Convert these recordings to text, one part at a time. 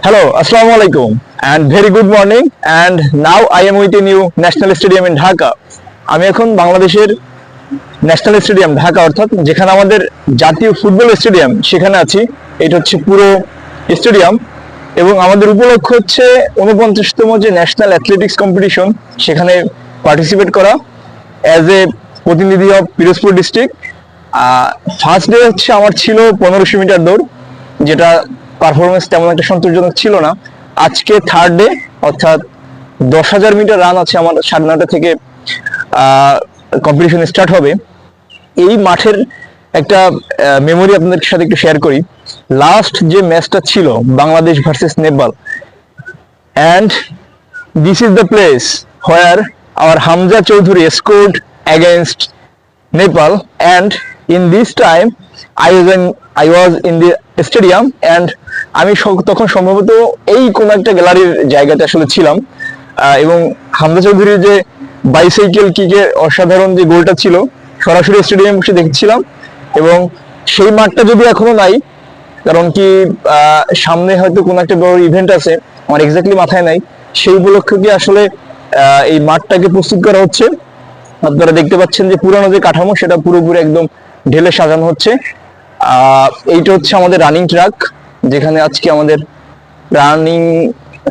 Hello, Assalamu alaikum, and very good morning. And now I am with a new National Stadium in Dhaka. আমি এখন বাংলাদেশের national stadium Dhaka অর্থাৎ যেখানে আমাদের জাতীয় ফুটবল স্টেডিয়াম সেখানে আছি। এটা হচ্ছে পুরো স্টেডিয়াম এবং আমাদের উপলক্ষ হচ্ছে 49তম যে ন্যাশনাল অ্যাথলেটিক্স কম্পিটিশন সেখানে পার্টিসিপেট করা অ্যাজ এ প্রতিনিধি of Pirojpur district. First day হচ্ছে আমার ছিল 1500 মিটার দৌড়, যেটা পারফরমেন্স তেমন একটা সন্তোষজনক ছিল না। আজকে থার্ড ডে অর্থাৎ 10,000 মিটার রান আছে আমার। 9:30 থেকে কম্পিটিশন স্টার্ট হবে। এই মাঠের একটা মেমোরি আপনাদের সাথে একটু শেয়ার করি। লাস্ট যে ম্যাচটা ছিল Bangladesh versus Nepal, and this is the place where our Hamza Chowdhury scored against Nepal, and in this time I was in the stadium, and আমি তখন সম্ভবত এই কোন একটা গ্যালারির জায়গাতে আসলে ছিলাম এবং হামজা চৌধুরীর যে বাইসাইকেল কিকের অসাধারণ যে গোলটা ছিল সরাসরি স্টেডিয়ামে বসে দেখছিলাম। এবং সেই মাঠটা যদি এখনো নাই, কারণ কি সামনে হয়তো কোনো একটা বড় ইভেন্ট আছে, আমার এক্স্যাক্টলি মাথায় নাই, সেই উপলক্ষে কি আসলে এই মাঠটাকে প্রস্তুত করা হচ্ছে। আপনারা দেখতে পাচ্ছেন যে পুরানো যে কাঠামো সেটা পুরোপুরি একদম ঢেলে সাজানো হচ্ছে। এইটা হচ্ছে আমাদের রানিং ট্র্যাক, যেখানে আজকে আমাদের রানিং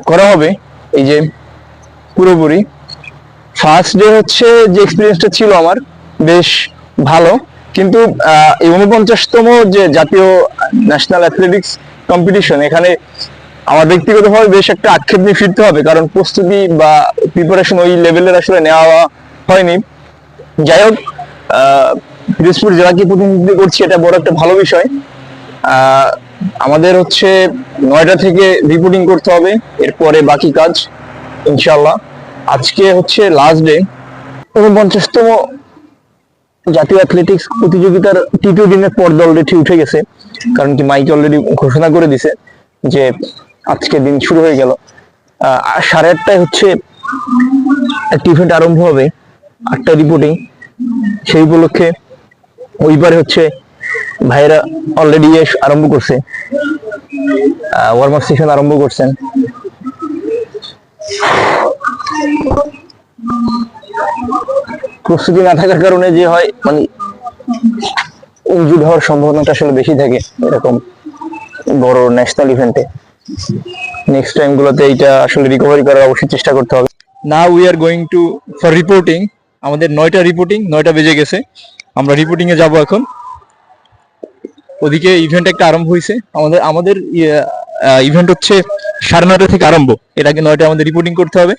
করা হবে। এই যে পুরোপুরি ফার্স্ট ডে হচ্ছে যে এক্সপিরিয়েন্সটা ছিল আমার বেশ ভালো, কিন্তু এই 49তম যে জাতীয় ন্যাশনাল অ্যাথলেটিক্স কম্পিটিশন এখানে আমার ব্যক্তিগতভাবে বেশ একটা আক্ষেপ নিয়ে ফিরতে হবে, কারণ প্রস্তুতি বা প্রিপারেশন ওই লেভেলের আসলে নেওয়া হয়নি। যাই হোক, পিরোজপুর জেলাকে প্রতিনিধিত্ব করছি, এটা বড় একটা ভালো বিষয়। আমাদের হচ্ছে 9টা থেকে রিপোর্টিং করতে হবে, এরপরে বাকি কাজ ইনশাল্লাহ। আজকে হচ্ছে লাস্ট ডে। 49তম জাতীয় অ্যাথলেটিক্স প্রতিযোগিতার তৃতীয় দিনের পর্দা অলরেডি উঠে গেছে, কারণ কি মাইক অলরেডি ঘোষণা করে দিছে যে আজকে দিন শুরু হয়ে গেল। 8:30টায় হচ্ছে একটা ইভেন্ট আরম্ভ হবে, 8টায় রিপোর্টিং। সেই উপলক্ষে ওইবারে হচ্ছে ভাইয়েরা অলরেডি আরম্ভ করছে, ওয়ার্ম আপ সেশন আরম্ভ করছেন। প্রস্তুতি না থাকার কারণে যে হয় মানে ইনজুরি হওয়ার সম্ভাবনাটা আসলে বেশি থাকে এরকম বড় ন্যাশনাল ইভেন্টে। নেক্সট টাইম গুলোতে এইটা আসলে রিকভারি করার অবশ্যই চেষ্টা করতে হবে। Now we are going to for reporting. আমাদের 9টা রিপোর্টিং, 9টা বেজে গেছে, আমরা রিপোর্টিং এ যাবো এখন। ওদিকে ইভেন্ট একটা আরম্ভ হয়েছে। আমাদের ইভেন্ট হচ্ছে 9:30 থেকে আরম্ভ, এর আগে 9টায় আমাদের রিপোর্টিং করতে হবে।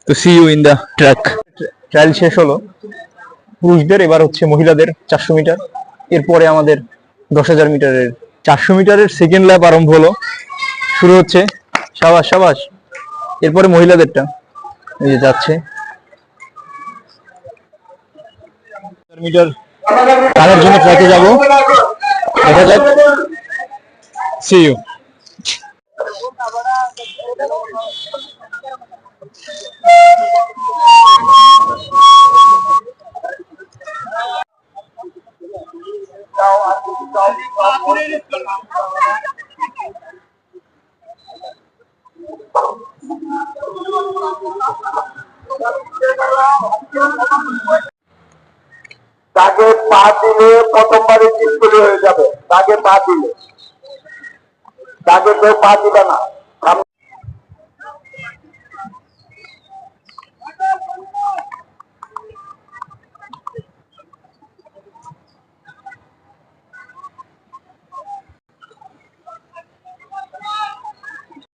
তো see you in the track. Trial শেষ হলো পুরুষদের, এবার হচ্ছে মহিলাদের 400 মিটার, এরপরে আমাদের 10,000 মিটারের 400 মিটারের সেকেন্ড ল্যাপ আরম্ভ হলো, শুরু হচ্ছে। সাবাস সাবাস। এরপরে মহিলাদেরটা এই যে যাচ্ছে। মিটার তার জন্য ট্র্যাকে যাব, দেখা যাক। See you. তাকে পা দিলে প্রথমবারে চিৎকার হয়ে যাবে, তাকে পা দিলে, তাকে কেউ পা দিবে না।